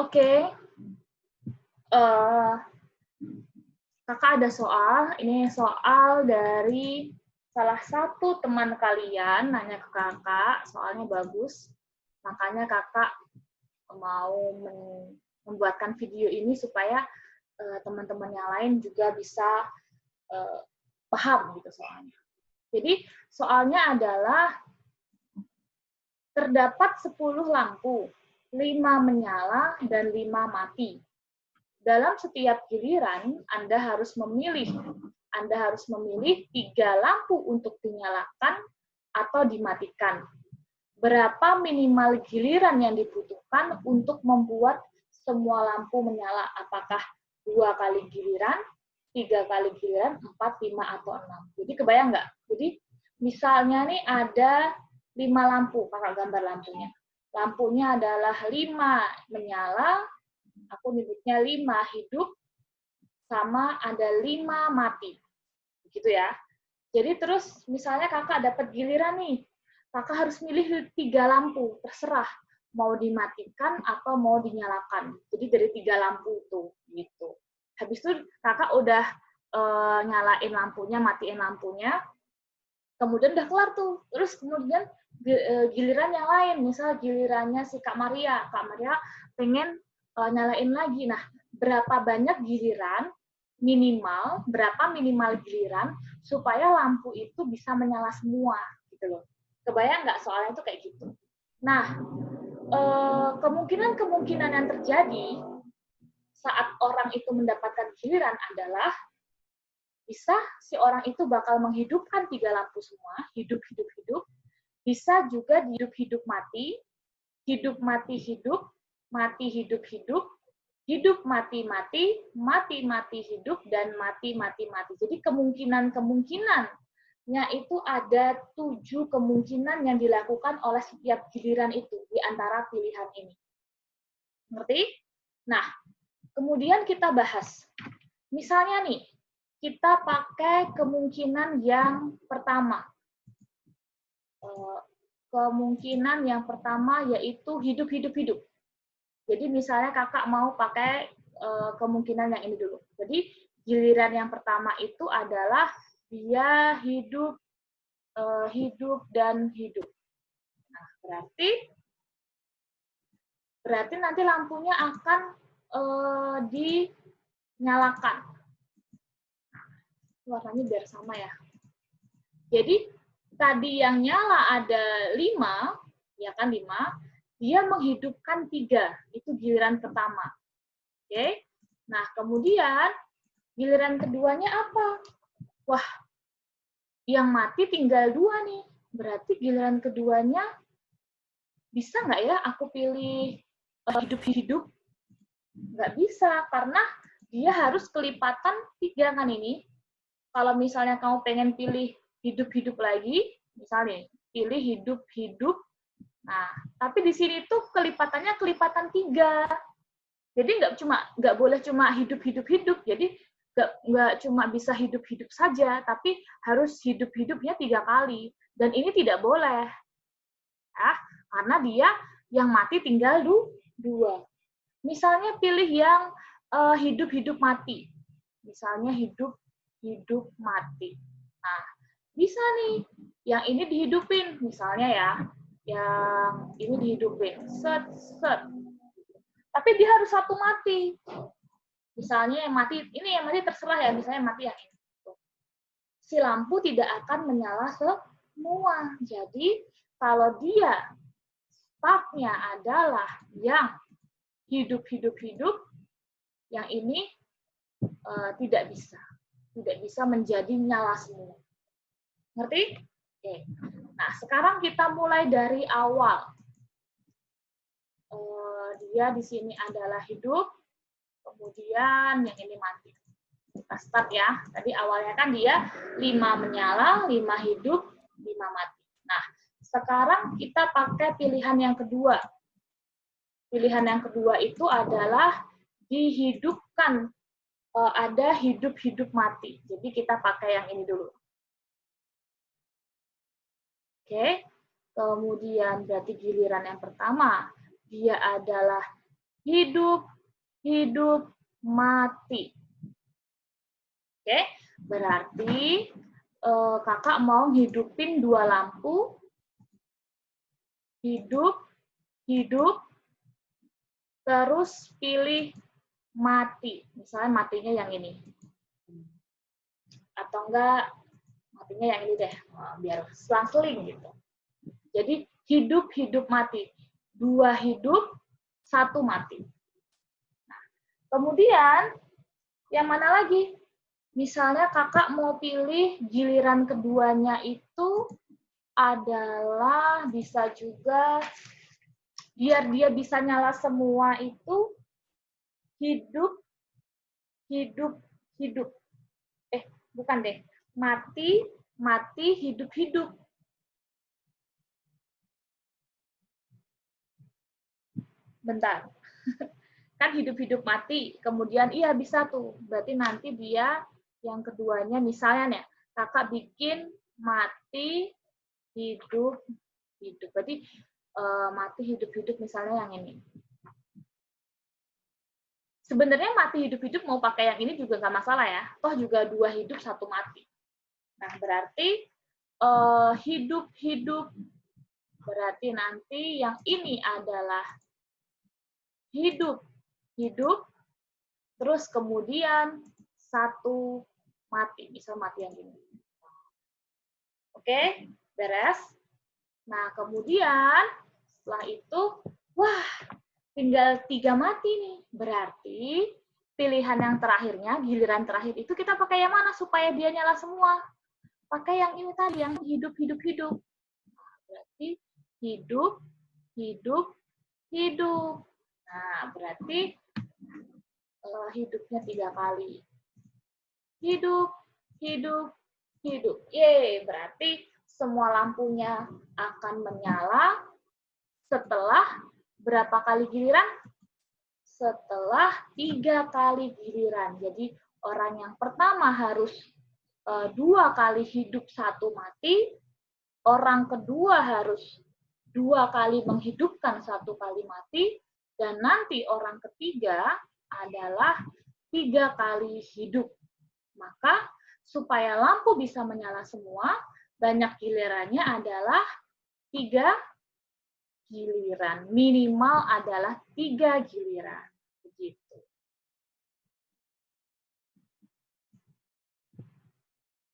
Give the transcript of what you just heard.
Oke, eh, kakak ada soal. Ini soal dari salah satu teman kalian nanya ke kakak, soalnya bagus. Makanya kakak mau membuatkan video ini supaya teman-teman yang lain juga bisa paham gitu soalnya. Jadi soalnya adalah terdapat 10 lampu, 5 menyala dan 5 mati. Dalam setiap giliran, Anda harus memilih 3 lampu untuk dinyalakan atau dimatikan. Berapa minimal giliran yang dibutuhkan untuk membuat semua lampu menyala? Apakah 2 kali giliran, 3 kali giliran, 4, 5, atau 6? Jadi kebayang nggak? Jadi misalnya nih ada 5 lampu, kakak gambar lampunya. Lampunya adalah 5 menyala, aku nyebutnya 5 hidup, sama ada 5 mati. Begitu ya. Jadi terus misalnya kakak dapat giliran nih, kakak harus milih 3 lampu, terserah mau dimatikan atau mau dinyalakan. Jadi dari 3 lampu itu, gitu. Habis itu kakak udah nyalain lampunya, matiin lampunya, kemudian udah kelar tuh. Terus kemudian giliran yang lain, misal gilirannya si Kak Maria pengen nyalain lagi. Nah, berapa banyak giliran minimal, berapa minimal giliran supaya lampu itu bisa menyala semua, gitu loh. Kebayang nggak soalnya itu kayak gitu. Nah, kemungkinan yang terjadi saat orang itu mendapatkan giliran adalah bisa si orang itu bakal menghidupkan 3 lampu semua, hidup-hidup-hidup, bisa juga hidup-hidup mati, hidup-mati hidup, mati hidup-hidup, hidup mati-mati, mati-mati hidup, dan mati-mati-mati. Jadi kemungkinannya itu ada 7 kemungkinan yang dilakukan oleh setiap giliran itu di antara pilihan ini. Ngerti? Nah, kemudian kita bahas. Misalnya nih, kita pakai kemungkinan yang pertama. Kemungkinan yang pertama yaitu hidup-hidup-hidup. Jadi misalnya kakak mau pakai kemungkinan yang ini dulu. Jadi giliran yang pertama itu adalah dia hidup, hidup dan hidup. Nah, berarti nanti lampunya akan dinyalakan. Warnanya biar sama ya. Jadi tadi yang nyala ada 5, ya kan 5, dia menghidupkan 3, itu giliran pertama. Oke. Nah, kemudian giliran keduanya apa? Wah, yang mati tinggal 2 nih. Berarti giliran keduanya bisa nggak ya aku pilih hidup-hidup? Nggak bisa, karena dia harus kelipatan 3 kan ini. Kalau misalnya kamu pengen pilih hidup-hidup lagi, misalnya pilih hidup-hidup, nah, tapi di sini tuh kelipatannya kelipatan 3. Jadi nggak boleh cuma hidup-hidup-hidup, jadi nggak cuma bisa hidup-hidup saja, tapi harus hidup-hidupnya 3 kali. Dan ini tidak boleh, ya, karena dia yang mati tinggal 2. Misalnya pilih yang hidup-hidup mati. Misalnya hidup mati. Nah, bisa nih yang ini dihidupin, misalnya ya, yang ini dihidupin, set set. Tapi dia harus satu mati. Misalnya yang mati, ini yang mati terserah ya, misalnya mati yang ini. Si lampu tidak akan menyala semua. Jadi kalau dia startnya adalah yang hidup-hidup-hidup, yang ini tidak bisa menjadi nyala semua. Ngerti? Oke. Nah, sekarang kita mulai dari awal. Dia di sini adalah hidup, kemudian yang ini mati. Kita start ya. Tadi awalnya kan dia 5 menyala, 5 hidup, 5 mati. Nah, sekarang kita pakai pilihan yang kedua. Pilihan yang kedua itu adalah dihidupkan, ada hidup-hidup mati. Jadi kita pakai yang ini dulu. Oke, kemudian berarti giliran yang pertama, dia adalah hidup, hidup, mati. Oke, berarti kakak mau hidupin 2 lampu, hidup, hidup, terus pilih mati. Misalnya matinya yang ini. Atau enggak, matinya yang ini deh, biar selang-seling gitu. Jadi hidup, hidup, mati. 2 hidup, 1 mati. Nah, kemudian, yang mana lagi? Misalnya kakak mau pilih giliran keduanya itu adalah bisa juga biar dia bisa nyala semua itu hidup, hidup, hidup. Bukan deh. Mati, mati, hidup, hidup. Bentar. Kan hidup-hidup mati. Kemudian iya bisa tuh. Berarti nanti dia yang keduanya misalnya nih, kakak bikin mati, hidup, hidup. Berarti mati, hidup, hidup misalnya yang ini. Sebenarnya mati, hidup, hidup mau pakai yang ini juga nggak masalah ya. Toh juga 2 hidup, 1 mati. Nah, berarti hidup, hidup. Berarti nanti yang ini adalah hidup, hidup, terus kemudian 1 mati. Misal mati yang ini. Oke, beres. Nah, kemudian setelah itu, wah, tinggal 3 mati nih. Berarti pilihan yang terakhirnya, giliran terakhir itu kita pakai yang mana supaya dia nyala semua? Pakai yang ini tadi, yang hidup, hidup, hidup. Nah, berarti hidup, hidup, hidup. Nah, berarti hidupnya 3 kali. Hidup, hidup, hidup. Yeay, berarti semua lampunya akan menyala setelah berapa kali giliran? Setelah 3 kali giliran. Jadi orang yang pertama harus 2 kali hidup 1 mati, orang kedua harus 2 kali menghidupkan 1 kali mati, dan nanti orang ketiga adalah 3 kali hidup. Maka supaya lampu bisa menyala semua, banyak gilirannya adalah 3 giliran. Minimal adalah 3 giliran. Begitu.